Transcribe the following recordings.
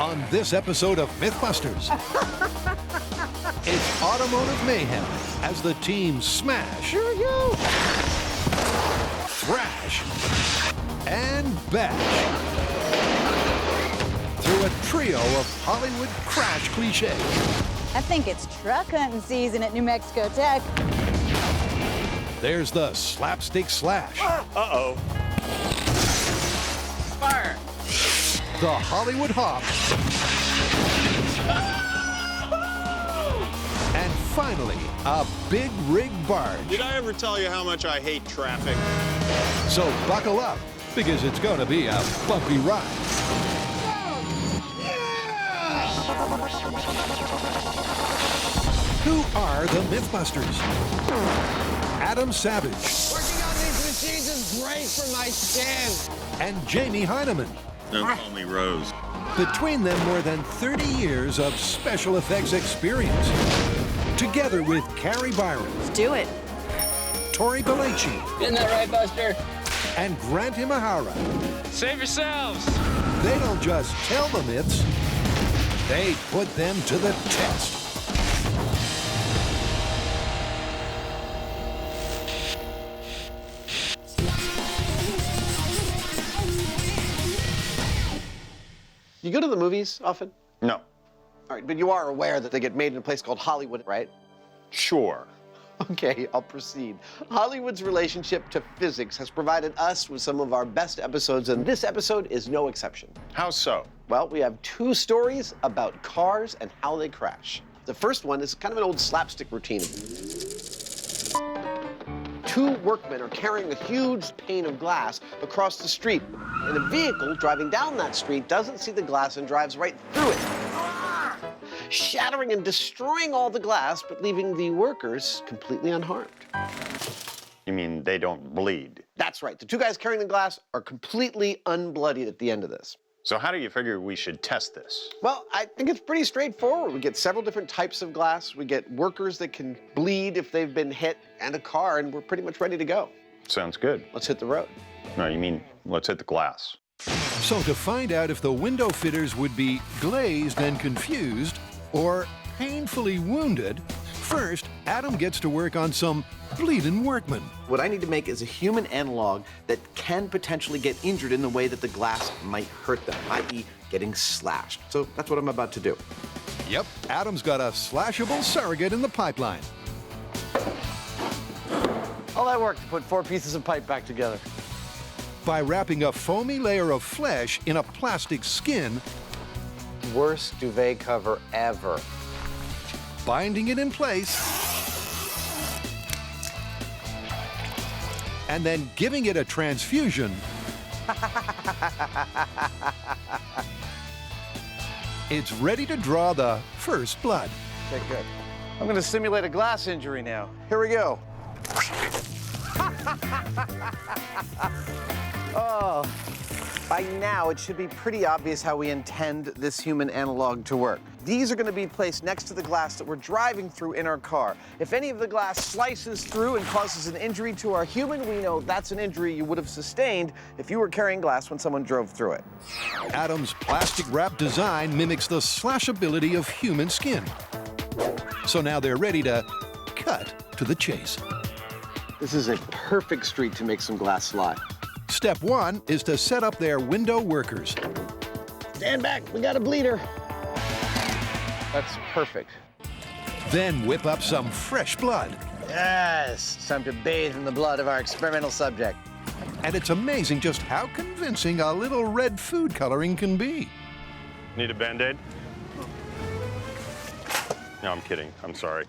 On this episode of Mythbusters, it's automotive mayhem as the team smash, Here we go, thrash, and bash through a trio of Hollywood crash cliches. I think it's truck hunting season at New Mexico Tech. There's the slapstick slash. Uh-oh. Fire. The Hollywood hop. And finally, a big rig barge. Did I ever tell you how much I hate traffic? So buckle up, because it's going to be a bumpy ride. Who are the Mythbusters? Adam Savage. Working on these machines is great for my skin. And Jamie Hyneman. Don't call me Rose. Between them, more than 30 years of special effects experience. Together with Carrie Byron. Let's do it. Tori Bellacci. Isn't that right, Buster? And Grant Imahara. Save yourselves. They don't just tell the myths, they put them to the test. You go to the movies often? No. All right, but you are aware that they get made in a place called Hollywood, right? Sure. Okay, I'll proceed. Hollywood's relationship to physics has provided us with some of our best episodes, and this episode is no exception. How so? Well, we have two stories about cars and how they crash. The first one is kind of an old slapstick routine. Two workmen are carrying a huge pane of glass across the street, and a vehicle driving down that street doesn't see the glass and drives right through it, shattering and destroying all the glass, but leaving the workers completely unharmed. You mean they don't bleed? That's right. The two guys carrying the glass are completely unbloodied at the end of this. So how do you figure we should test this? Well, I think it's pretty straightforward. We get several different types of glass. We get workers that can bleed if they've been hit, and a car, and we're pretty much ready to go. Sounds good. Let's hit the road. No, you mean let's hit the glass. So to find out if the window fitters would be glazed and confused or painfully wounded, first, Adam gets to work on some bleeding workmen. What I need to make is a human analog that can potentially get injured in the way that the glass might hurt them, i.e. getting slashed. So that's what I'm about to do. Yep, Adam's got a slashable surrogate in the pipeline. All that work to put 4 pieces of pipe back together. By wrapping a foamy layer of flesh in a plastic skin, Worst duvet cover ever. binding it in place, and then giving it a transfusion, it's ready to draw the first blood. Okay, good. I'm gonna simulate a glass injury now. Here we go. Oh, by now it should be pretty obvious how we intend this human analog to work. These are gonna be placed next to the glass that we're driving through in our car. If any of the glass slices through and causes an injury to our human, we know that's an injury you would have sustained if you were carrying glass when someone drove through it. Adam's plastic wrap design mimics the slashability of human skin. So now they're ready to cut to the chase. This is a perfect street to make some glass slide. Step one is to set up their window workers. Stand back, we got a bleeder. That's perfect. Then whip up some fresh blood. Yes, it's time to bathe in the blood of our experimental subject. And it's amazing just how convincing a little red food coloring can be. Need a Band-Aid? No, I'm kidding. I'm sorry.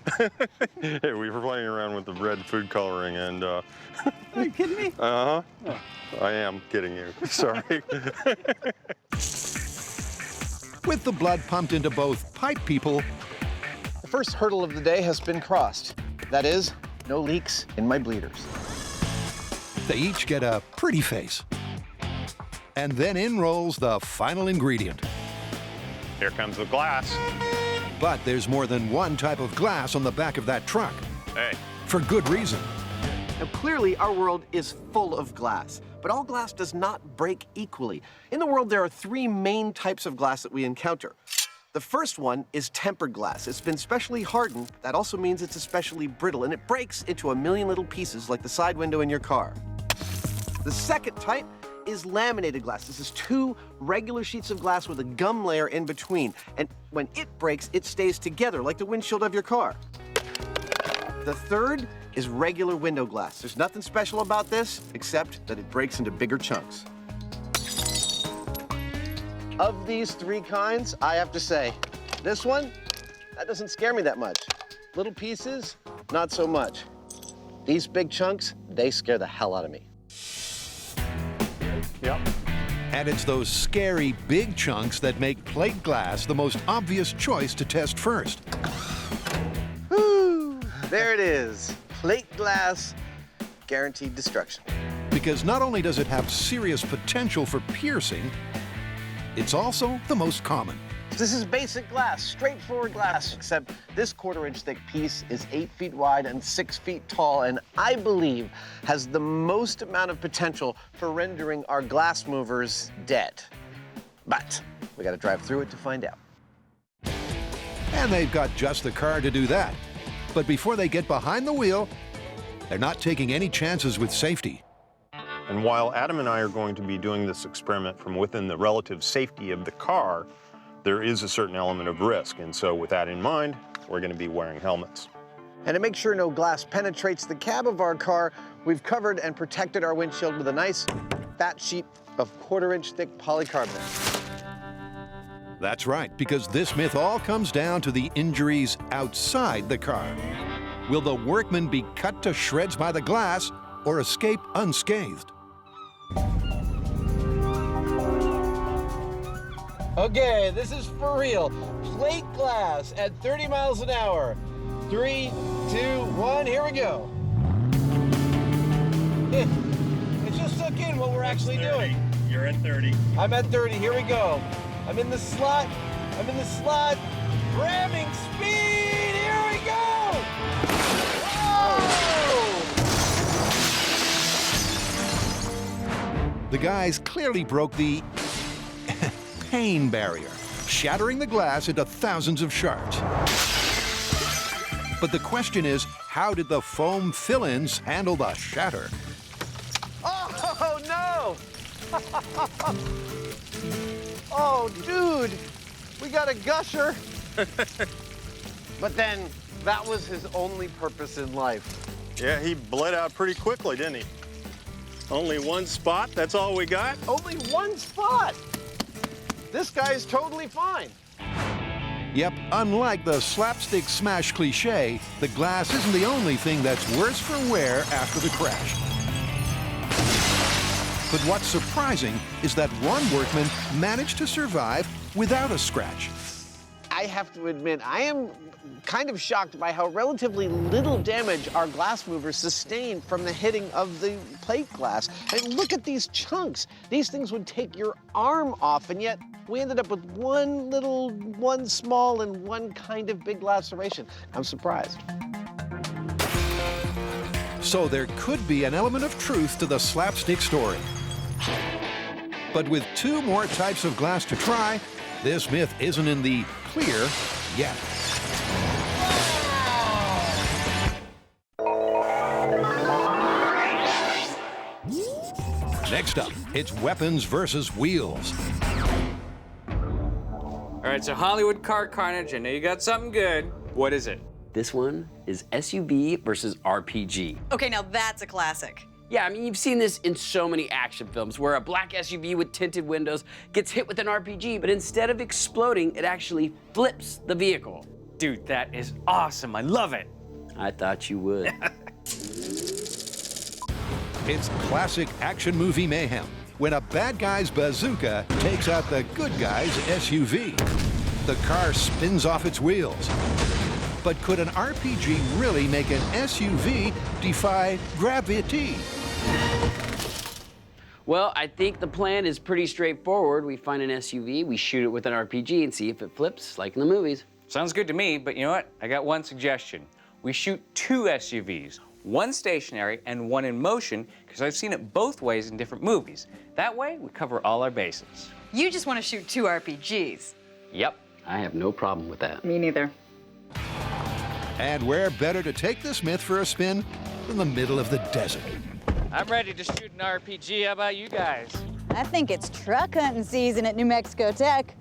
Hey, we were playing around with the red food coloring and Are you kidding me? Uh-huh. Oh. I am kidding you. Sorry. With the blood pumped into both pipe people The first hurdle of the day has been crossed. That is, no leaks in my bleeders. they each get a pretty face. And then in rolls the final ingredient. Here comes the glass. But there's more than one type of glass on the back of that truck. Hey. For good reason. Now, clearly, our world is full of glass. But all glass does not break equally. In the world, there are three main types of glass that we encounter. The first one is tempered glass. It's been specially hardened. That also means it's especially brittle, and it breaks into a million little pieces like the side window in your car. The second type is laminated glass. This is two regular sheets of glass with a gum layer in between. And when it breaks, it stays together like the windshield of your car. The third is regular window glass. There's nothing special about this except that it breaks into bigger chunks. Of these three kinds, I have to say, this one, that doesn't scare me that much. Little pieces, not so much. These big chunks, they scare the hell out of me. Yep. And it's those scary big chunks that make plate glass the most obvious choice to test first. Whew, there it is. Plate glass, guaranteed destruction. Because not only does it have serious potential for piercing, it's also the most common. This is basic glass, straightforward glass, except this 1/4-inch thick piece is 8 feet wide and 6 feet tall, and I believe has the most amount of potential for rendering our glass movers dead. But we gotta drive through it to find out. And they've got just the car to do that. But before they get behind the wheel, they're not taking any chances with safety. And while Adam and I are going to be doing this experiment from within the relative safety of the car, there is a certain element of risk. And so with that in mind, we're going to be wearing helmets. And to make sure no glass penetrates the cab of our car, we've covered and protected our windshield with a nice fat sheet of 1/4-inch thick polycarbonate. That's right, because this myth all comes down to the injuries outside the car. Will the workman be cut to shreds by the glass or escape unscathed? Okay, this is for real. Plate glass at 30 miles an hour. 3, 2, 1, here we go. It just took in what we're actually doing. You're at 30. I'm at 30, here we go. I'm in the slot, ramming speed, here we go! Whoa! The guys clearly broke the pain barrier, shattering the glass into thousands of shards. But the question is, how did the foam fill-ins handle the shatter? Oh, no! Oh, dude, we got a gusher. But then, that was his only purpose in life. Yeah, he bled out pretty quickly, didn't he? Only one spot, that's all we got? Only one spot. This guy's totally fine. Yep, unlike the slapstick smash cliche, the glass isn't the only thing that's worse for wear after the crash. But what's surprising is that one workman managed to survive without a scratch. I have to admit, I am kind of shocked by how relatively little damage our glass movers sustained from the hitting of the plate glass. And look at these chunks. These things would take your arm off, and yet we ended up with one small and one kind of big laceration. I'm surprised. So there could be an element of truth to the slapstick story. But with 2 more types of glass to try, this myth isn't in the clear yet. Next up, it's weapons versus wheels. All right, so Hollywood car carnage. I know you got something good. What is it? This one is SUV versus RPG. Okay, now that's a classic. Yeah, I mean, you've seen this in so many action films where a black SUV with tinted windows gets hit with an RPG, but instead of exploding, it actually flips the vehicle. Dude, that is awesome. I love it. I thought you would. It's classic action movie mayhem when a bad guy's bazooka takes out the good guy's SUV. The car spins off its wheels. But could an RPG really make an SUV defy gravity? Well, I think the plan is pretty straightforward. We find an SUV, we shoot it with an RPG and see if it flips, like in the movies. Sounds good to me, but you know what? I got one suggestion. We shoot 2 SUVs, one stationary and one in motion, because I've seen it both ways in different movies. That way, we cover all our bases. You just want to shoot 2 RPGs. Yep. I have no problem with that. Me neither. And where better to take this myth for a spin than the middle of the desert? I'm ready to shoot an RPG. How about you guys? I think it's truck hunting season at New Mexico Tech.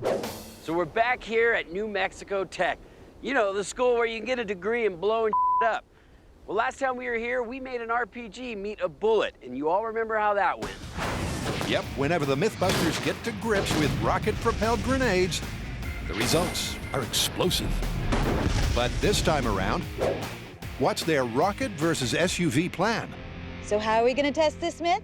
So we're back here at New Mexico Tech. You know, the school where you can get a degree in blowing up. Well, last time we were here, we made an RPG meet a bullet, and you all remember how that went. Yep, whenever the Mythbusters get to grips with rocket-propelled grenades, the results are explosive. But this time around, what's their rocket versus SUV plan? So how are we gonna test this myth?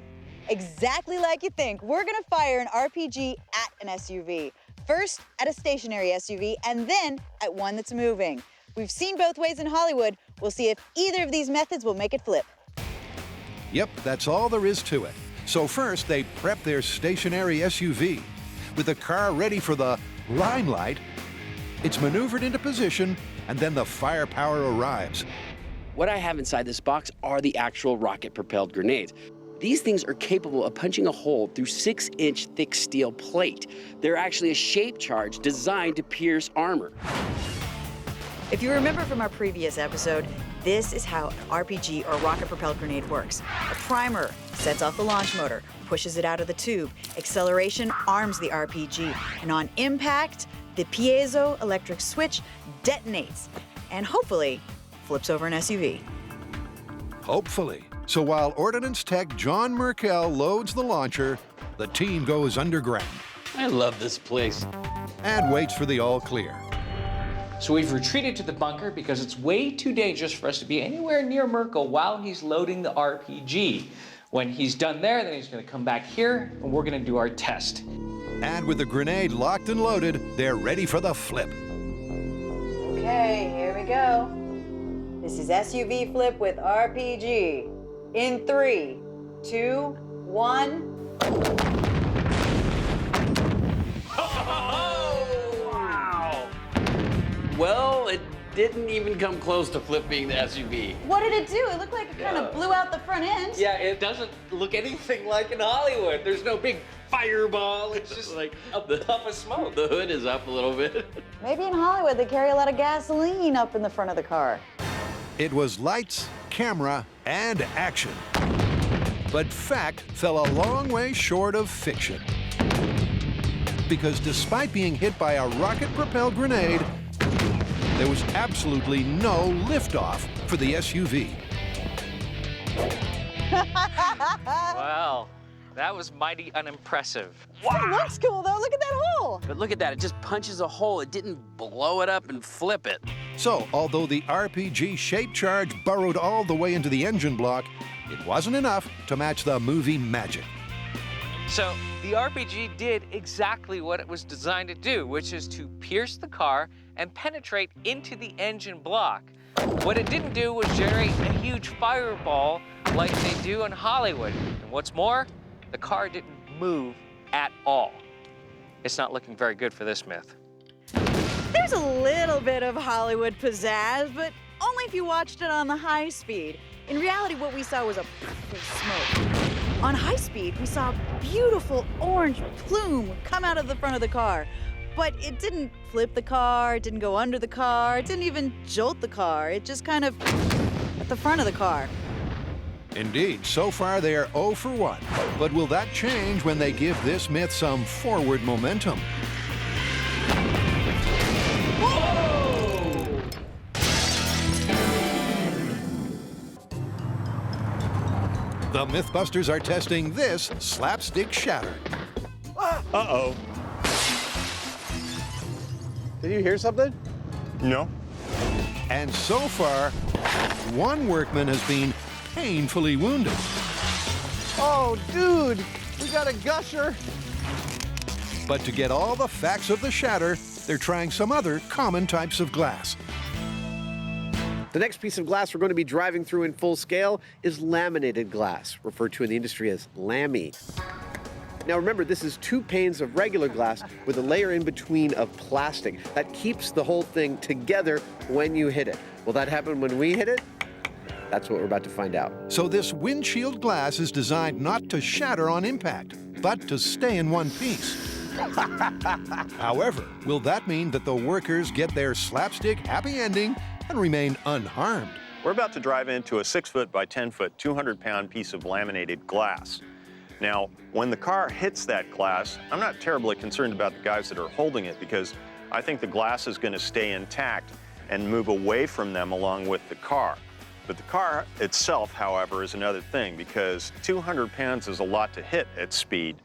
Exactly like you think. We're gonna fire an RPG at an SUV. First at a stationary SUV, and then at one that's moving. We've seen both ways in Hollywood. We'll see if either of these methods will make it flip. Yep, that's all there is to it. So first, they prep their stationary SUV. With the car ready for the limelight, it's maneuvered into position, and then the firepower arrives. What I have inside this box are the actual rocket-propelled grenades. These things are capable of punching a hole through 6-inch thick steel plate. They're actually a shape charge designed to pierce armor. If you remember from our previous episode, this is how an RPG or rocket-propelled grenade works. A primer sets off the launch motor, pushes it out of the tube. Acceleration arms the RPG, and on impact, the piezo electric switch detonates and hopefully flips over an SUV. Hopefully. So while Ordnance Tech John Merkel loads the launcher, the team goes underground I love this place. and waits for the all clear. So we've retreated to the bunker because it's way too dangerous for us to be anywhere near Merkel while he's loading the RPG. When he's done there, then he's going to come back here, and we're going to do our test. And with the grenade locked and loaded, they're ready for the flip. Okay, here we go. This is SUV flip with RPG. In 3, 2, 1. Well, it didn't even come close to flipping the SUV. What did it do? It looked like it kind of blew out the front end. Yeah, it doesn't look anything like in Hollywood. There's no big fireball. It's just like a puff of smoke. The hood is up a little bit. Maybe in Hollywood they carry a lot of gasoline up in the front of the car. It was lights, camera, and action. But fact fell a long way short of fiction. Because despite being hit by a rocket-propelled grenade, there was absolutely no liftoff for the SUV. Wow, that was mighty unimpressive. It looks cool though. Look at that hole. But look at that, it just punches a hole. It didn't blow it up and flip it. So, although the RPG shape charge burrowed all the way into the engine block, it wasn't enough to match the movie magic. So the RPG did exactly what it was designed to do, which is to pierce the car and penetrate into the engine block. What it didn't do was generate a huge fireball like they do in Hollywood. And what's more, the car didn't move at all. It's not looking very good for this myth. There's a little bit of Hollywood pizzazz, but only if you watched it on the high speed. In reality, what we saw was a puff of smoke. On high speed, we saw a beautiful orange plume come out of the front of the car. But it didn't flip the car, it didn't go under the car, it didn't even jolt the car. It just kind of at the front of the car. Indeed, so far they are 0 for 1. But will that change when they give this myth some forward momentum? The Mythbusters are testing this slapstick Shattering. Uh-oh. Did you hear something? No? And so far, one workman has been painfully wounded. Oh, dude, we got a gusher. But to get all the facts of the shatter, they're trying some other common types of glass. The next piece of glass we're going to be driving through in full scale is laminated glass, referred to in the industry as lammy. Now remember, this is 2 panes of regular glass with a layer in between of plastic that keeps the whole thing together when you hit it. Will that happen when we hit it? That's what we're about to find out. So this windshield glass is designed not to shatter on impact, but to stay in one piece. However, will that mean that the workers get their slapstick happy ending and remain unharmed? We're about to drive into a 6-foot by 10-foot, 200-pound piece of laminated glass. Now, when the car hits that glass, I'm not terribly concerned about the guys that are holding it because I think the glass is going to stay intact and move away from them along with the car. But the car itself, however, is another thing because 200 pounds is a lot to hit at speed.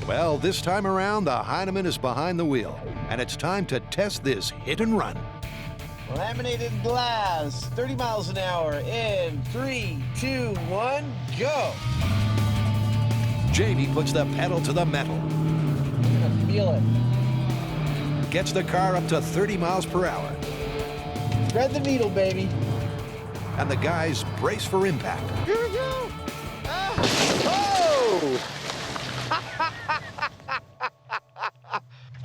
Well, this time around, the Hyneman is behind the wheel, and it's time to test this hit and run. Laminated glass, 30 miles an hour in 3, 2, 1, go. Jamie puts the pedal to the metal, You're gonna feel it. gets the car up to 30 miles per hour, Thread the needle, baby. and the guys brace for impact. Here we go. Oh!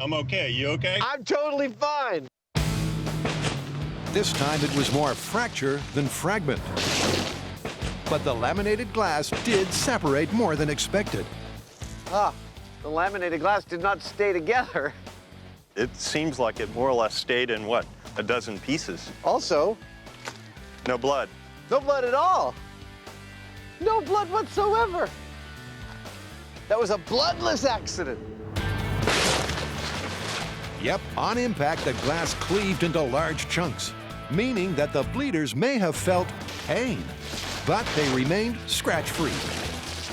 I'm okay. You okay? I'm totally fine. This time it was more fracture than fragment. But the laminated glass did separate more than expected. Ah, the laminated glass did not stay together. It seems like it more or less stayed in, what, a dozen pieces? Also, No blood. no blood at all. No blood whatsoever. That was a bloodless accident. Yep, on impact, the glass cleaved into large chunks, meaning that the bleeders may have felt pain, but they remained scratch-free.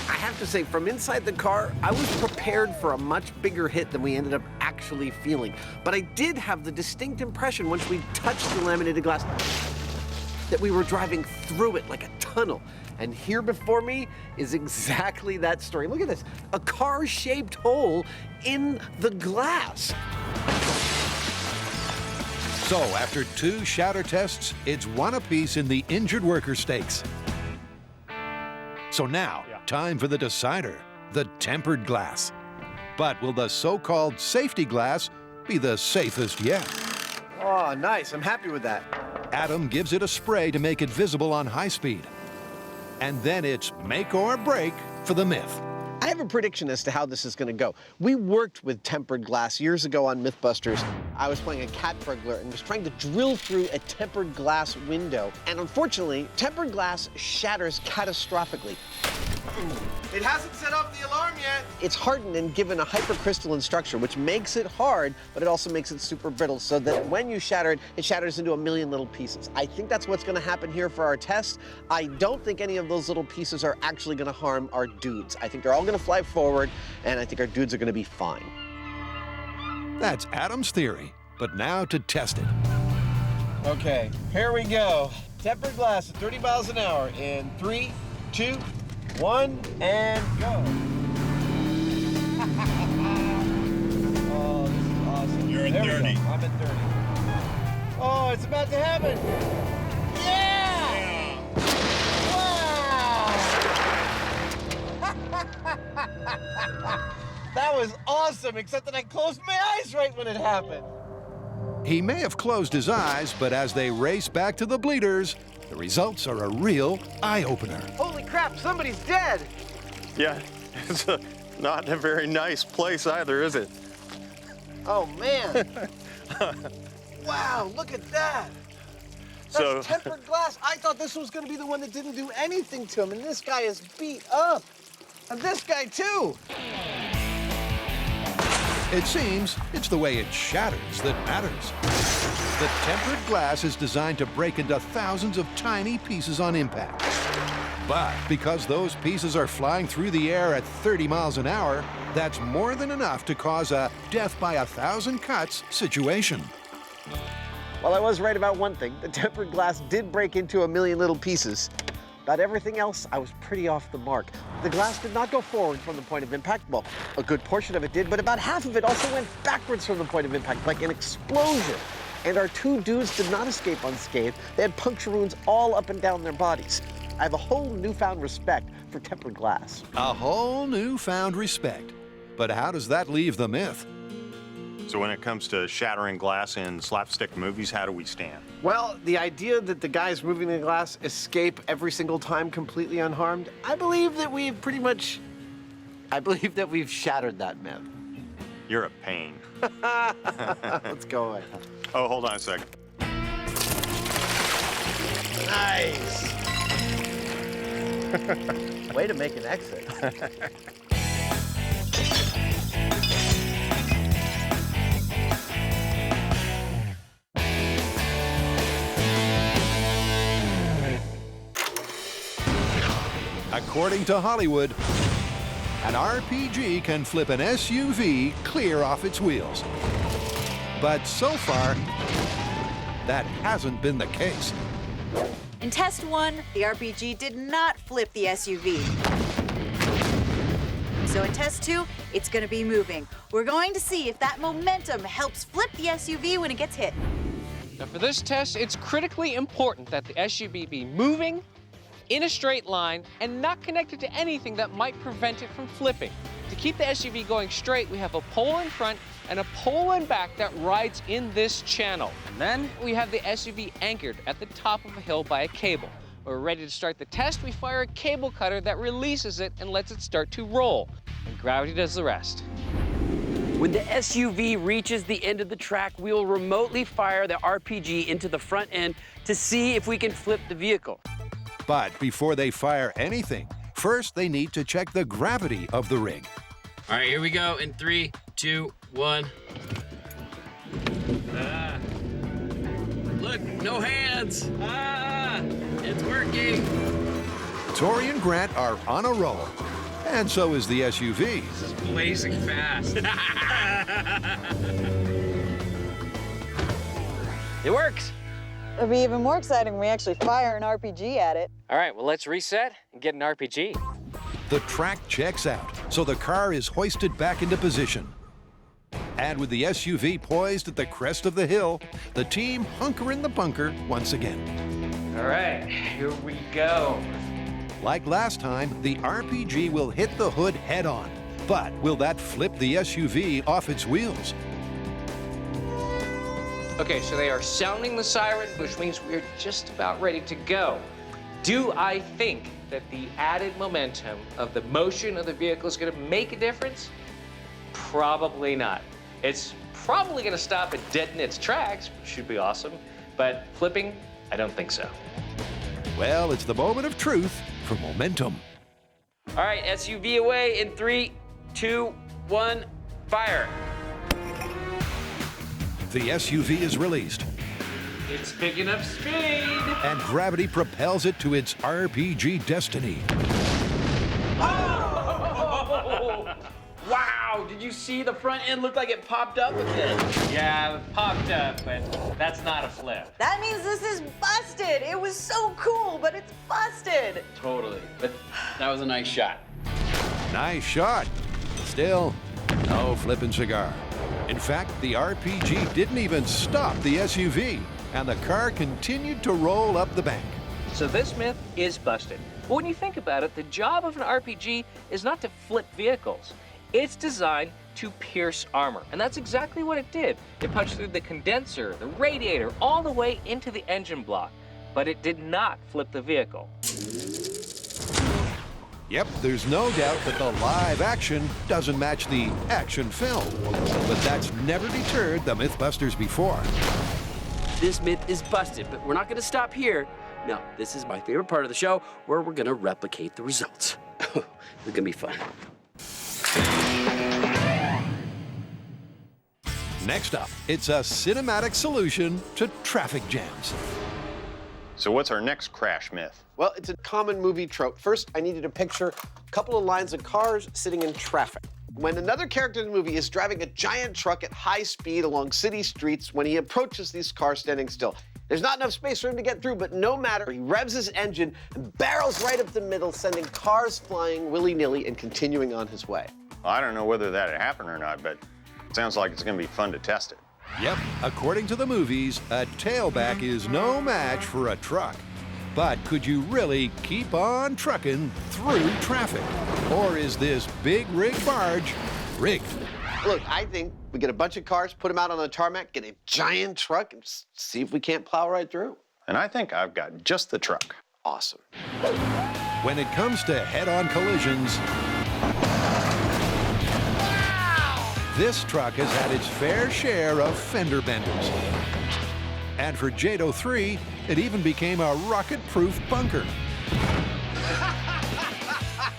I have to say, from inside the car, I was prepared for a much bigger hit than we ended up actually feeling. But I did have the distinct impression once we touched the laminated glass that we were driving through it like a tunnel. And here before me is exactly that story. Look at this, a car-shaped hole in the glass. So after 2 shatter tests, it's 1 apiece in the injured worker stakes. So now, time for the decider, the tempered glass. But will the so-called safety glass be the safest yet? Oh, nice, I'm happy with that. Adam gives it a spray to make it visible on high speed. And then it's make or break for the myth. I have a prediction as to how this is going to go. We worked with tempered glass years ago on Mythbusters. I was playing a cat burglar and was trying to drill through a tempered glass window. And unfortunately, tempered glass shatters catastrophically. It hasn't set off the alarm yet. It's hardened and given a hypercrystalline structure, which makes it hard, but it also makes it super brittle, so that when you shatter it, it shatters into a million little pieces. I think that's what's gonna happen here for our test. I don't think any of those little pieces are actually gonna harm our dudes. I think they're all gonna fly forward, and I think our dudes are gonna be fine. That's Adam's theory, but now to test it. Okay, here we go. Tempered glass at 30 miles an hour in 3, 2, 1, and go. Oh, this is awesome. You're at There we 30. go. I'm at 30. Oh, it's about to happen. Yeah! Wow! That was awesome, except that I closed my eyes right when it happened. He may have closed his eyes, but as they race back to the bleeders, the results are a real eye-opener. Holy crap, somebody's dead. Yeah, it's not a very nice place either, is it? Oh, man. Wow, look at that. That's So- tempered glass. I thought this was going to be the one that didn't do anything to him, and this guy is beat up. And this guy, too. It seems it's the way it shatters that matters. The tempered glass is designed to break into thousands of tiny pieces on impact. But because those pieces are flying through the air at 30 miles an hour, that's more than enough to cause a death by 1,000 cuts situation. Well, I was right about one thing. The tempered glass did break into a million little pieces. About everything else, I was pretty off the mark. The glass did not go forward from the point of impact. Well, a good portion of it did, but about half of it also went backwards from the point of impact, like an explosion. And our 2 dudes did not escape unscathed. They had puncture wounds all up and down their bodies. I have a whole newfound respect for tempered glass. A whole newfound respect. But how does that leave the myth? So when it comes to shattering glass in slapstick movies, how do we stand? Well, the idea that the guys moving the glass escape every single time completely unharmed, I believe that we've shattered that myth. You're a pain. Let's go away. Oh, hold on a second. Nice. Way to make an exit. According to Hollywood, an RPG can flip an SUV clear off its wheels. But so far, that hasn't been the case. In test 1, the RPG did not flip the SUV. So in test 2, it's going to be moving. We're going to see if that momentum helps flip the SUV when it gets hit. Now for this test, it's critically important that the SUV be moving in a straight line and not connected to anything that might prevent it from flipping. To keep the SUV going straight, we have a pole in front and a pole in back that rides in this channel. And then we have the SUV anchored at the top of a hill by a cable. When we're ready to start the test, we fire a cable cutter that releases it and lets it start to roll. And gravity does the rest. When the SUV reaches the end of the track, we will remotely fire the RPG into the front end to see if we can flip the vehicle. But before they fire anything, first they need to check the gravity of the rig. All right, here we go in 3, 2, 1. Look, no hands. It's working. Tori and Grant are on a roll, and so is the SUV. This is blazing fast. It works. It'll be even more exciting when we actually fire an RPG at it. All right, well, let's reset and get an RPG. The track checks out, so the car is hoisted back into position. And with the SUV poised at the crest of the hill, the team hunker in the bunker once again. All right, here we go. Like last time, the RPG will hit the hood head on. But will that flip the SUV off its wheels? Okay, so they are sounding the siren, which means we're just about ready to go. Do I think that the added momentum of the motion of the vehicle is going to make a difference? Probably not. It's probably going to stop it dead in its tracks, which should be awesome, but flipping, I don't think so. Well, it's the moment of truth for momentum. All right, SUV away in 3, 2, 1, fire. The SUV is released, It's picking up speed. and gravity propels it to its RPG destiny. Oh! Wow, did you see the front end look like it popped up a bit? Yeah, it popped up, but that's not a flip. That means this is busted. It was so cool, but it's busted. Totally, but that was a nice shot. Nice shot. Still, no flippin' cigar. In fact, the RPG didn't even stop the SUV, and the car continued to roll up the bank. So this myth is busted. But when you think about it, the job of an RPG is not to flip vehicles. It's designed to pierce armor, and that's exactly what it did. It punched through the condenser, the radiator, all the way into the engine block, but it did not flip the vehicle. Yep, there's no doubt that the live action doesn't match the action film. But that's never deterred the Mythbusters before. This myth is busted, but we're not gonna stop here. No, this is my favorite part of the show, where we're gonna replicate the results. It's gonna be fun. Next up, it's a cinematic solution to traffic jams. So what's our next crash myth? Well, it's a common movie trope. First, I needed to picture a couple of lines of cars sitting in traffic. When another character in the movie is driving a giant truck at high speed along city streets, when he approaches these cars standing still, there's not enough space for him to get through, but no matter, he revs his engine and barrels right up the middle, sending cars flying willy-nilly and continuing on his way. Well, I don't know whether that happened or not, but it sounds like it's going to be fun to test it. Yep, according to the movies, a tailback is no match for a truck. But could you really keep on trucking through traffic? Or is this big rig barge rigged? Look, I think we get a bunch of cars, put them out on the tarmac, get a giant truck, and just see if we can't plow right through. And I think I've got just the truck. Awesome. When it comes to head-on collisions, this truck has had its fair share of fender benders. And for JATO 3, it even became a rocket-proof bunker.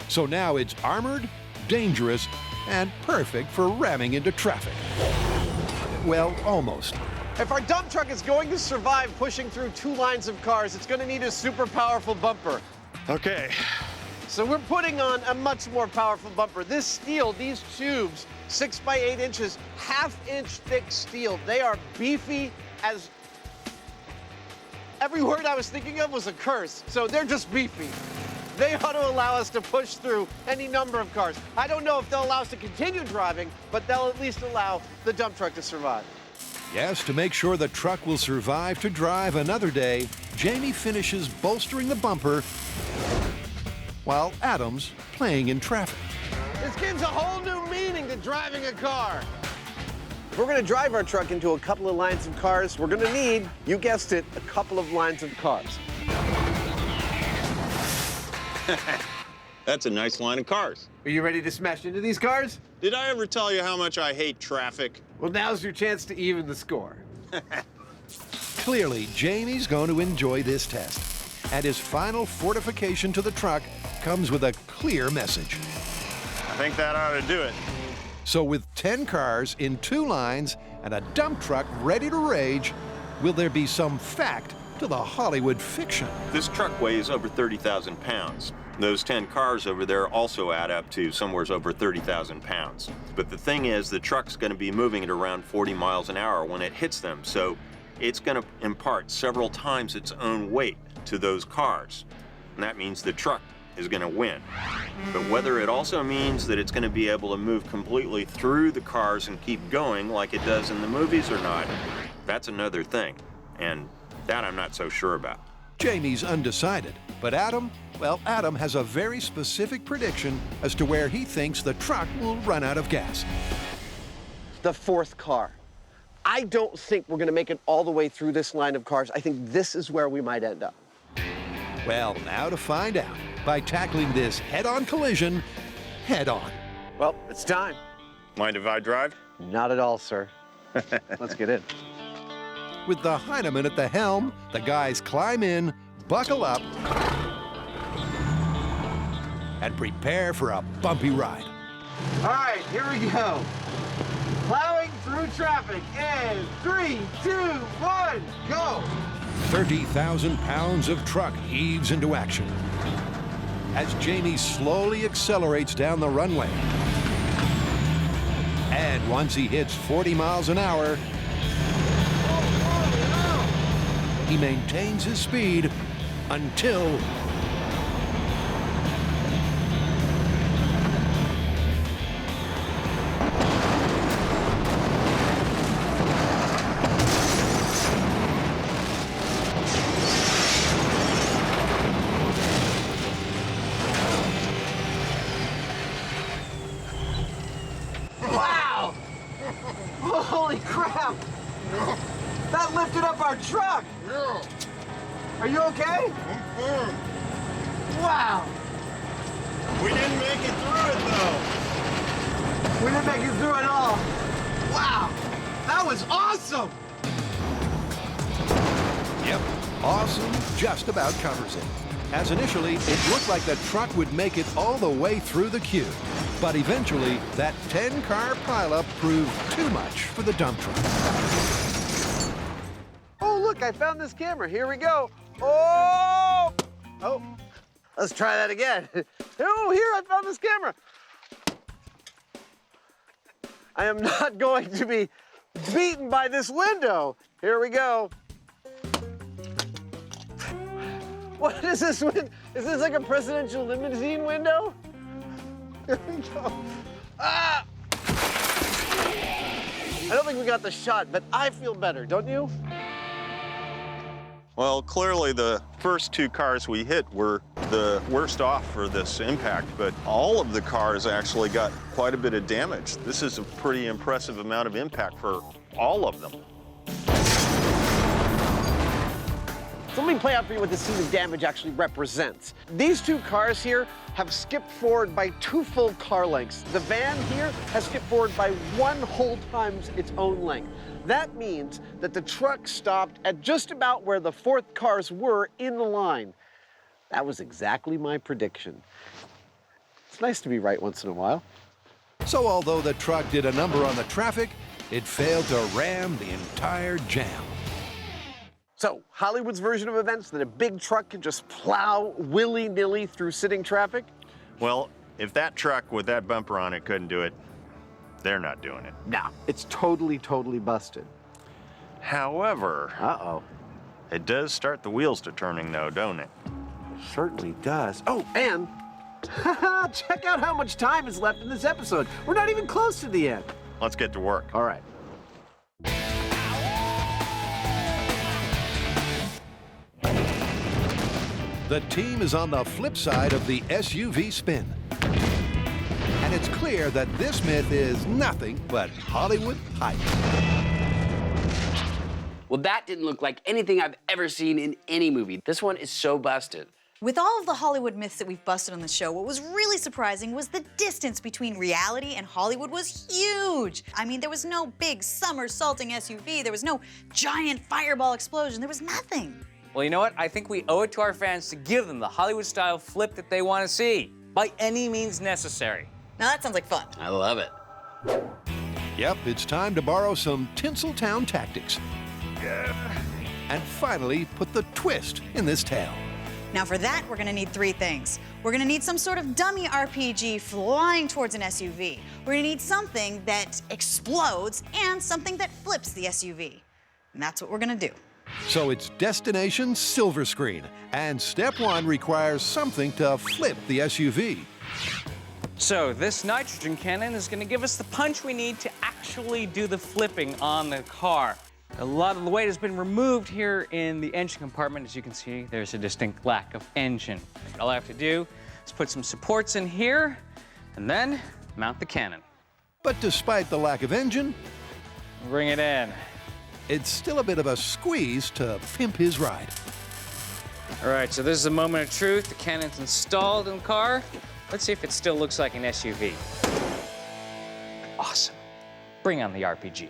So now it's armored, dangerous, and perfect for ramming into traffic. Well, almost. If our dump truck is going to survive pushing through 2 lines of cars, it's going to need a super powerful bumper. Okay. So we're putting on a much more powerful bumper. This steel, these tubes, 6 by 8 inches, 1/2 inch thick steel. They are beefy as... Every word I was thinking of was a curse, so they're just beefy. They ought to allow us to push through any number of cars. I don't know if they'll allow us to continue driving, but they'll at least allow the dump truck to survive. Yes, to make sure the truck will survive to drive another day, Jamie finishes bolstering the bumper while Adam's playing in traffic. This gives a whole new meaning to driving a car. If we're gonna drive our truck into a couple of lines of cars, we're gonna need, you guessed it, a couple of lines of cars. That's a nice line of cars. Are you ready to smash into these cars? Did I ever tell you how much I hate traffic? Well, now's your chance to even the score. Clearly, Jamie's going to enjoy this test. And his final fortification to the truck comes with a clear message. I think that ought to do it. So with 10 cars in 2 lines and a dump truck ready to rage, will there be some fact to the Hollywood fiction? This truck weighs over 30,000 pounds. Those 10 cars over there also add up to somewhere over 30,000 pounds. But the thing is, the truck's going to be moving at around 40 miles an hour when it hits them, so it's going to impart several times its own weight to those cars. And that means the truck is going to win. But whether it also means that it's going to be able to move completely through the cars and keep going like it does in the movies or not, that's another thing. And that I'm not so sure about. Jamie's undecided, but Adam, well, Adam has a very specific prediction as to where he thinks the truck will run out of gas. The 4th car. I don't think we're gonna make it all the way through this line of cars. I think this is where we might end up. Well, now to find out by tackling this head-on collision head-on. Well, it's time. Mind if I drive? Not at all, sir. Let's get in. With the Hyneman at the helm, the guys climb in, buckle up, and prepare for a bumpy ride. All right, here we go. Plowing through traffic in 3, 2, 1, go. 30,000 pounds of truck heaves into action as Jamie slowly accelerates down the runway. And once he hits 40 miles an hour, he maintains his speed until Wow! Holy crap! That lifted up our truck! Yeah. Are you okay? Wow! We didn't make it through it, though. We didn't make it through at all. Wow! That was awesome! Yep, awesome just about covers it. As initially, it looked like the truck would make it all the way through the queue. But eventually, that 10-car pileup proved too much for the dump truck. Oh, look, I found this camera. Here we go. Oh! Oh, let's try that again. Oh, here, I found this camera. I am not going to be beaten by this window. Here we go. What is this window? Is this like a presidential limousine window? Here we go. Ah! I don't think we got the shot, but I feel better, don't you? Well, clearly the first two cars we hit were the worst off for this impact, but all of the cars actually got quite a bit of damage. This is a pretty impressive amount of impact for all of them. So let me play out for you what the scene of damage actually represents. These two cars here have skipped forward by 2 full car lengths. The van here has skipped forward by 1 whole times its own length. That means that the truck stopped at just about where the 4th cars were in the line. That was exactly my prediction. It's nice to be right once in a while. So although the truck did a number on the traffic, it failed to ram the entire jam. So, Hollywood's version of events that a big truck can just plow willy-nilly through sitting traffic? Well, if that truck with that bumper on it couldn't do it, they're not doing it. No, it's totally busted. However, it does start the wheels to turning though, don't it? Certainly does. Oh, and check out how much time is left in this episode. We're not even close to the end. Let's get to work. All right. The team is on the flip side of the SUV spin. And it's clear that this myth is nothing but Hollywood hype. Well, that didn't look like anything I've ever seen in any movie. This one is so busted. With all of the Hollywood myths that we've busted on the show, what was really surprising was the distance between reality and Hollywood was huge. I mean, there was no big somersaulting SUV, there was no giant fireball explosion, there was nothing. Well, you know what? I think we owe it to our fans to give them the Hollywood-style flip that they want to see, by any means necessary. Now that sounds like fun. I love it. Yep, it's time to borrow some Tinseltown tactics. And finally put the twist in this tale. Now for that, we're gonna need 3 things. We're gonna need some sort of dummy RPG flying towards an SUV. We're gonna need something that explodes and something that flips the SUV. And that's what we're gonna do. So it's destination silver screen, and step 1 requires something to flip the SUV. So this nitrogen cannon is going to give us the punch we need to actually do the flipping on the car. A lot of the weight has been removed here in the engine compartment. As you can see, there's a distinct lack of engine. All I have to do is put some supports in here and then mount the cannon. But despite the lack of engine, Bring it in. it's still a bit of a squeeze to pimp his ride. All right, so this is a moment of truth. The cannon's installed in the car. Let's see if it still looks like an SUV. Awesome. Bring on the RPG.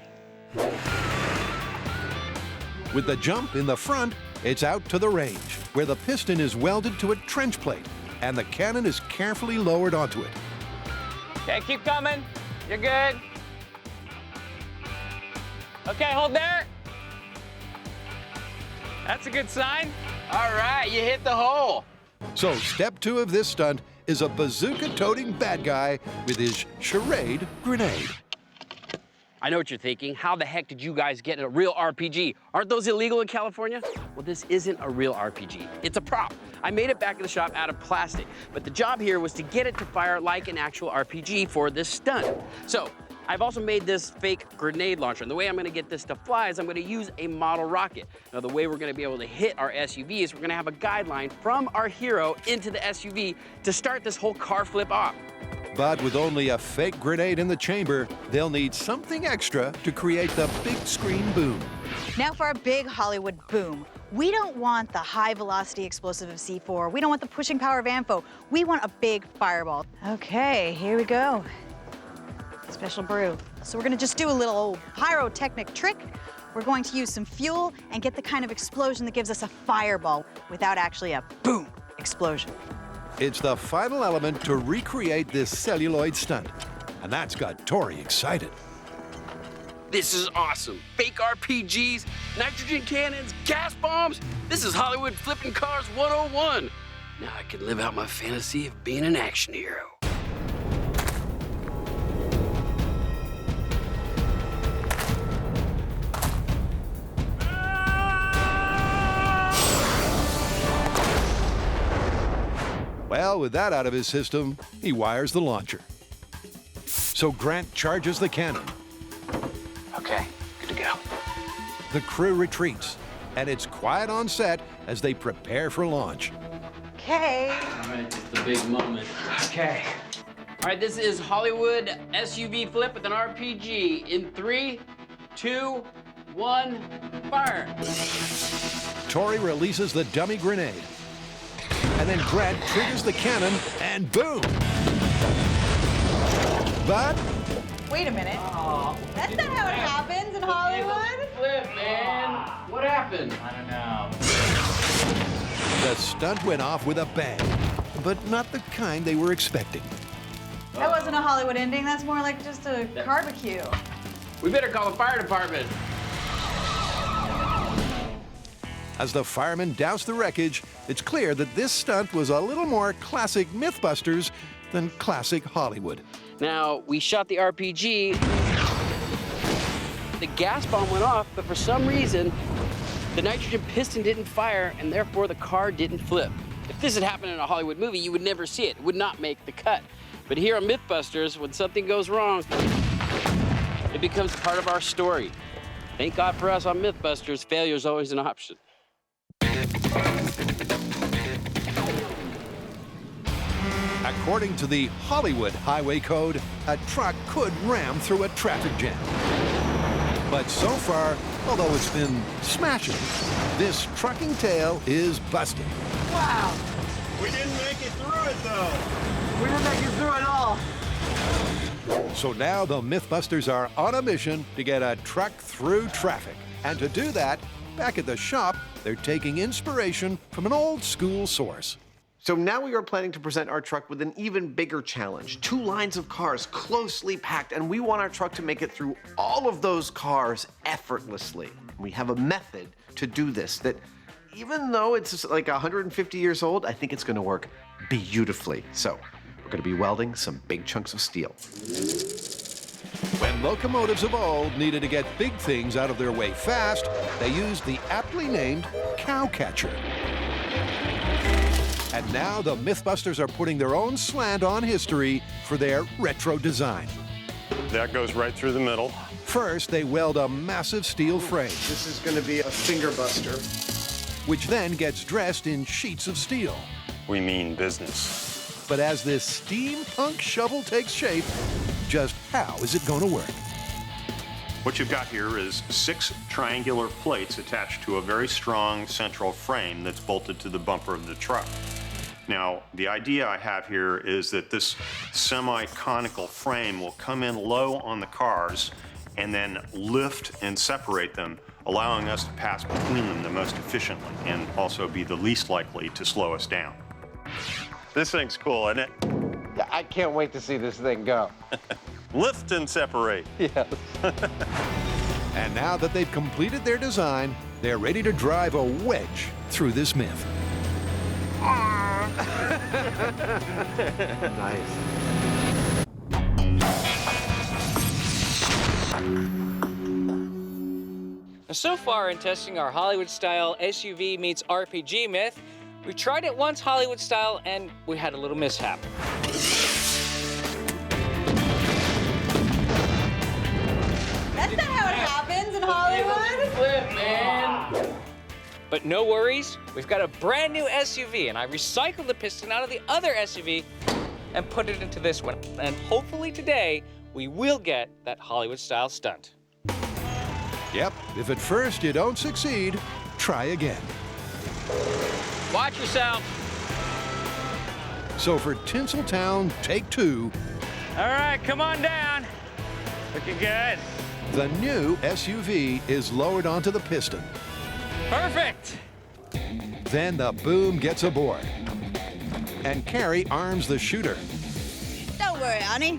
With the jump in the front, it's out to the range, where the piston is welded to a trench plate, and the cannon is carefully lowered onto it. Okay, keep coming. You're good. Okay, hold there. That's a good sign. All right, you hit the hole. So step 2 of this stunt is a bazooka-toting bad guy with his charade grenade. I know what you're thinking. How the heck did you guys get a real RPG? Aren't those illegal in California? Well, this isn't a real RPG. It's a prop. I made it back in the shop out of plastic, but the job here was to get it to fire like an actual RPG for this stunt. So I've also made this fake grenade launcher, and the way I'm gonna get this to fly is I'm gonna use a model rocket. Now, the way we're gonna be able to hit our SUV is we're gonna have a guideline from our hero into the SUV to start this whole car flip off. But with only a fake grenade in the chamber, they'll need something extra to create the big screen boom. Now for our big Hollywood boom. We don't want the high-velocity explosive of C4. We don't want the pushing power of Amfo. We want a big fireball. Okay, here we go. Special brew. So we're gonna just do a little pyrotechnic trick. We're going to use some fuel and get the kind of explosion that gives us a fireball without actually a boom explosion. It's the final element to recreate this celluloid stunt. And that's got Tori excited. This is awesome. Fake RPGs, nitrogen cannons, gas bombs. This is Hollywood flipping cars 101. Now I can live out my fantasy of being an action hero. Well, with that out of his system, he wires the launcher. So Grant charges the cannon. Okay, good to go. The crew retreats. and it's quiet on set as they prepare for launch. Okay. All right, it's the big moment. Okay. All right, this is Hollywood SUV flip with an RPG. In 3, 2, 1, fire. Tori releases the dummy grenade. And then Grant triggers the cannon, and boom! But Wait a minute. That's not how it happens in Hollywood. Flip, man. What happened? I don't know. the stunt went off with a bang, but not the kind they were expecting. That wasn't a Hollywood ending. That's more like just a barbecue. We better call the fire department. As the firemen douse the wreckage, it's clear that this stunt was a little more classic Mythbusters than classic Hollywood. Now, we shot the RPG. The gas bomb went off, but for some reason, the nitrogen piston didn't fire, and therefore the car didn't flip. If this had happened in a Hollywood movie, you would never see it. It would not make the cut. But here on Mythbusters, when something goes wrong, it becomes part of our story. Thank God for us on Mythbusters, failure is always an option. According to the Hollywood Highway Code, a truck could ram through a traffic jam. But so far, although it's been smashing, this trucking tale is busted. Wow! We didn't make it through it, though. We didn't make it through at all. So now the Mythbusters are on a mission to get a truck through traffic. And to do that, back at the shop, they're taking inspiration from an old school source. So now we are planning to present our truck with an even bigger challenge. 2 lines of cars closely packed, and we want our truck to make it through all of those cars effortlessly. We have a method to do this that, even though it's like 150 years old, I think it's gonna work beautifully. So we're gonna be welding some big chunks of steel. When locomotives of old needed to get big things out of their way fast, they used the aptly named cowcatcher. And now the Mythbusters are putting their own slant on history for their retro design. That goes right through the middle. First, they weld a massive steel frame, This is gonna be a finger buster. which then gets dressed in sheets of steel. We mean business. But as this steampunk shovel takes shape, just how is it going to work? What you've got here is 6 triangular plates attached to a very strong central frame that's bolted to the bumper of the truck. Now, the idea I have here is that this semi-conical frame will come in low on the cars and then lift and separate them, allowing us to pass between them the most efficiently and also be the least likely to slow us down. This thing's cool, isn't it? Yeah, I can't wait to see this thing go. Lift and separate. Yes. And now that they've completed their design, they're ready to drive a wedge through this myth. Nice. So far in testing our Hollywood-style SUV meets RPG myth, we tried it once Hollywood-style and we had a little mishap. That's not how it happens in Hollywood. Flip, man. But no worries, we've got a brand new SUV and I recycled the piston out of the other SUV and put it into this one. And hopefully today, we will get that Hollywood-style stunt. Yep, if at first you don't succeed, try again. Watch yourself. So for Tinseltown, take 2, All right, come on down. Looking good. the new SUV is lowered onto the piston. Perfect. Then the boom gets aboard. And Carrie arms the shooter. Don't worry, honey.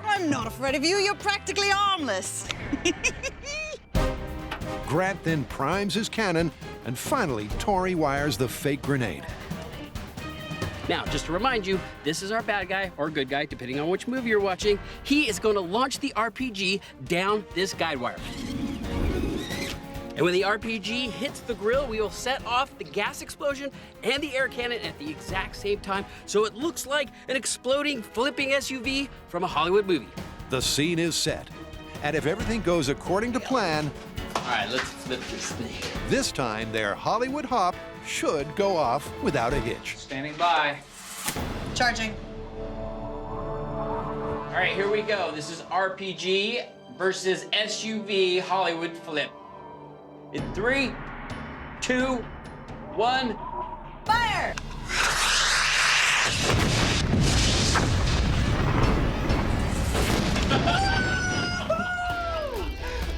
I'm not afraid of you. You're practically harmless. Grant then primes his cannon, and finally Tori wires the fake grenade. Now, just to remind you, this is our bad guy or good guy, depending on which movie you're watching. He is going to launch the RPG down this guide wire. And when the RPG hits the grill, we will set off the gas explosion and the air cannon at the exact same time, so it looks like an exploding, flipping SUV from a Hollywood movie. The scene is set, and if everything goes according to plan, All right, let's flip this thing. This time, their Hollywood hop should go off without a hitch. Standing by. Charging. All right, here we go. This is RPG versus SUV Hollywood flip. In 3, 2, 1. Fire!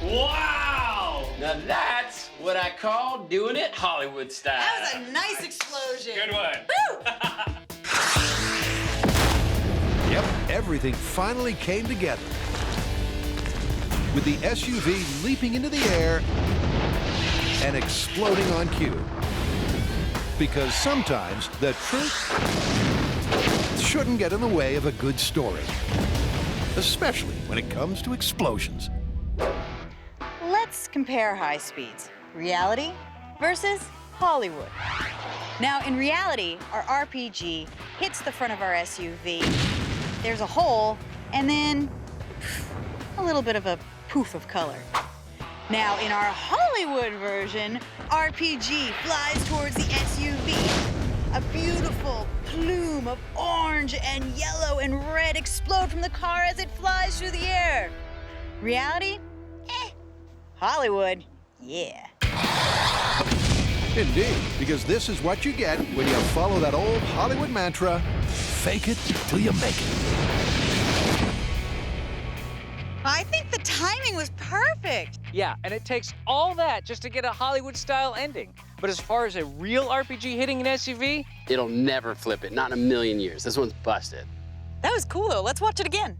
Wow! Now that's what I call doing it Hollywood style. That was a nice explosion. Good one. Woo! Yep, everything finally came together. With the SUV leaping into the air and exploding on cue. Because sometimes the truth shouldn't get in the way of a good story. Especially when it comes to explosions. Let's compare high speeds. Reality versus Hollywood. Now, in reality, our RPG hits the front of our SUV. There's a hole, and then a little bit of a poof of color. Now, in our Hollywood version, RPG flies towards the SUV. A beautiful plume of orange and yellow and red explode from the car as it flies through the air. Reality? Eh. Hollywood? Yeah. Indeed, because this is what you get when you follow that old Hollywood mantra, fake it till you make it. I think the timing was perfect. Yeah, and it takes all that just to get a Hollywood-style ending. But as far as a real RPG hitting an SUV, It'll never flip it, not in a million years. This one's busted. That was cool, though. Let's watch it again.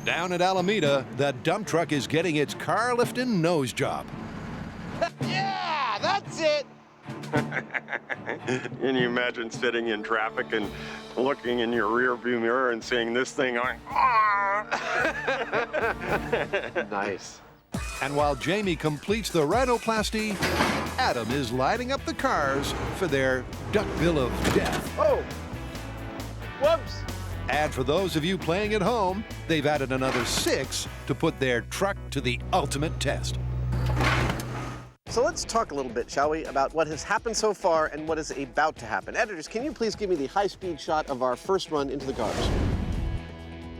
Down at Alameda, the dump truck is getting its car lifting nose job. Yeah, that's it. Can you imagine sitting in traffic and looking in your rear view mirror and seeing this thing going, "Ah!" Nice. And while Jamie completes the rhinoplasty, Adam is lining up the cars for their duckbill of death. Oh. Whoops. And for those of you playing at home, they've added another 6 to put their truck to the ultimate test. So let's talk a little bit, shall we, about what has happened so far and what is about to happen. Editors, can you please give me the high-speed shot of our first run into the cars?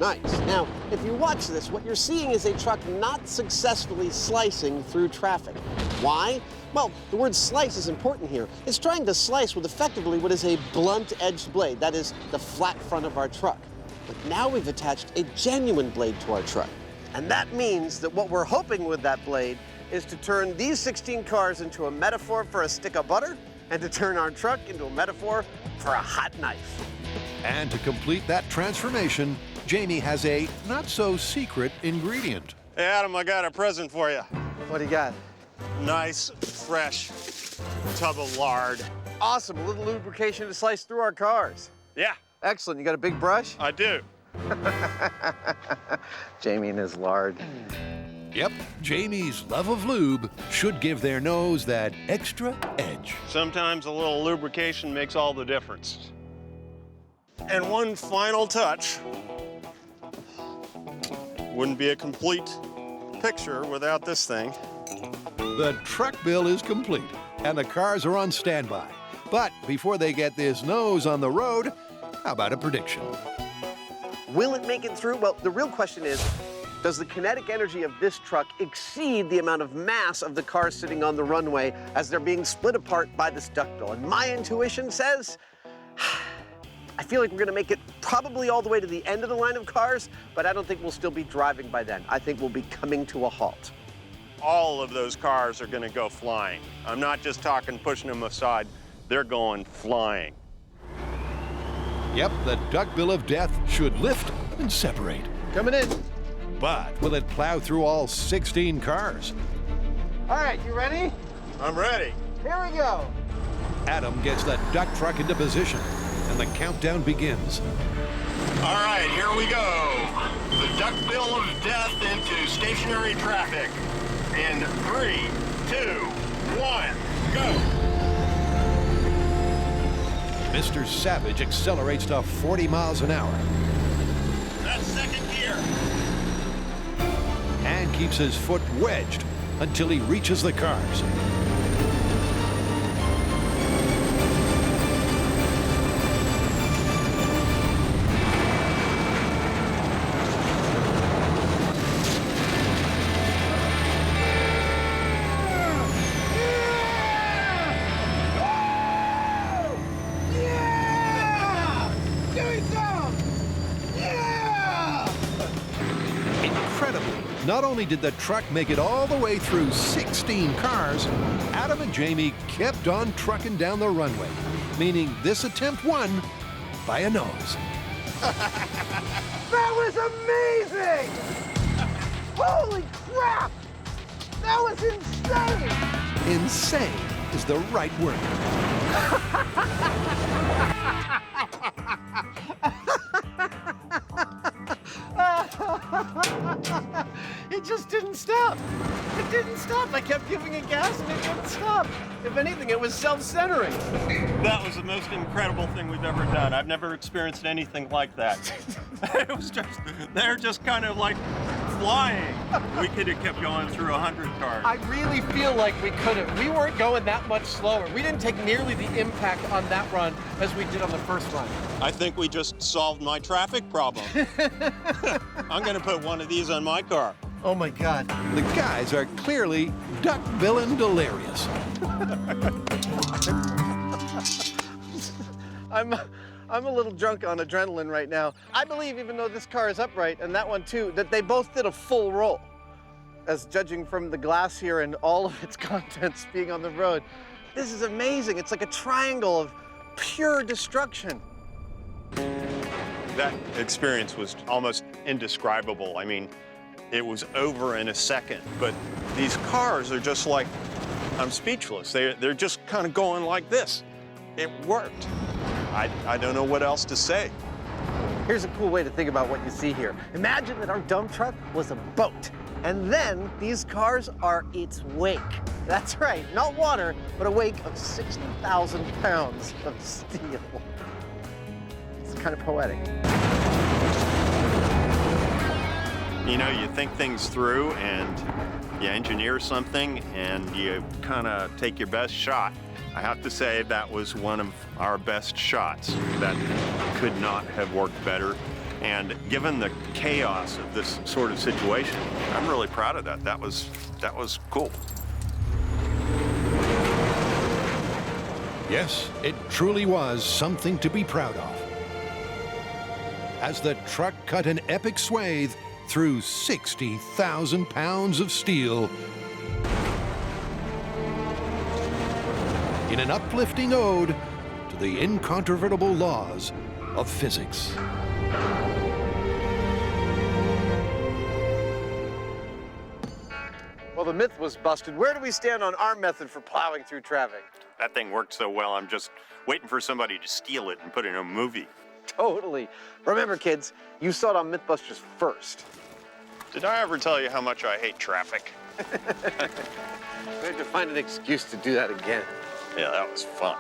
Nice. Now, if you watch this, what you're seeing is a truck not successfully slicing through traffic. Why? Well, the word slice is important here. It's trying to slice with effectively what is a blunt-edged blade. That is the flat front of our truck. But now we've attached a genuine blade to our truck. And that means that what we're hoping with that blade is to turn these 16 cars into a metaphor for a stick of butter and to turn our truck into a metaphor for a hot knife. And to complete that transformation, Jamie has a not-so-secret ingredient. Hey, Adam, I got a present for you. What do you got? Nice, fresh tub of lard. Awesome, a little lubrication to slice through our cars. Yeah, Excellent, you got a big brush? I do. Jamie and his lard. Yep, Jamie's love of lube should give their nose that extra edge. Sometimes a little lubrication makes all the difference. And one final touch. Wouldn't be a complete picture without this thing. The truck bill is complete, and the cars are on standby. But before they get this nose on the road, how about a prediction? Will it make it through? Well, the real question is, does the kinetic energy of this truck exceed the amount of mass of the cars sitting on the runway as they're being split apart by this duckbill? And my intuition says, I feel like we're gonna make it probably all the way to the end of the line of cars, but I don't think we'll still be driving by then. I think we'll be coming to a halt. All of those cars are going to go flying. I'm not just talking pushing them aside. They're going flying. Yep, the duckbill of death should lift and separate. Coming in. But will it plow through all 16 cars? All right, you ready? I'm ready. Here we go. Adam gets the duck truck into position, and the countdown begins. All right, here we go. The duck duckbill of death into stationary traffic. In 3, 2, 1, go. Mr. Savage accelerates to 40 miles an hour That's second gear. and keeps his foot wedged until he reaches the cars. Incredibly, not only did the truck make it all the way through 16 cars, Adam and Jamie kept on trucking down the runway, meaning this attempt won by a nose. That was amazing! Holy crap! That was insane! Insane is the right word. It just didn't stop. It didn't stop. I kept giving it gas and it didn't stop. If anything, it was self-centering. That was the most incredible thing we've ever done. I've never experienced anything like that. It was just, they're just kind of like flying. We could have kept going through 100 cars. I really feel like we could have. We weren't going that much slower. We didn't take nearly the impact on that run as we did on the first run. I think we just solved my traffic problem. I'm gonna put one of these on my car. Oh my God. The guys are clearly duck-billing delirious. I'm a little drunk on adrenaline right now. I believe, even though this car is upright, and that one too, that they both did a full roll. As judging from the glass here and all of its contents being on the road, this is amazing. It's like a triangle of pure destruction. That experience was almost indescribable. I mean, it was over in a second, but these cars are just like, I'm speechless. They're just kind of going like this. It worked. I don't know what else to say. Here's a cool way to think about what you see here. Imagine that our dump truck was a boat, and then these cars are its wake. That's right, not water, but a wake of 60,000 pounds of steel. It's kind of poetic. You know, you think things through and you engineer something and you kind of take your best shot. I have to say that was one of our best shots. That could not have worked better. And given the chaos of this sort of situation, I'm really proud of that. That was cool. Yes, it truly was something to be proud of. As the truck cut an epic swathe through 60,000 pounds of steel in an uplifting ode to the incontrovertible laws of physics. Well, the myth was busted. Where do we stand on our method for plowing through traffic? That thing worked so well, I'm just waiting for somebody to steal it and put it in a movie. Totally. Remember, kids, you saw it on Mythbusters first. Did I ever tell you how much I hate traffic? We had to find an excuse to do that again. Yeah, that was fun.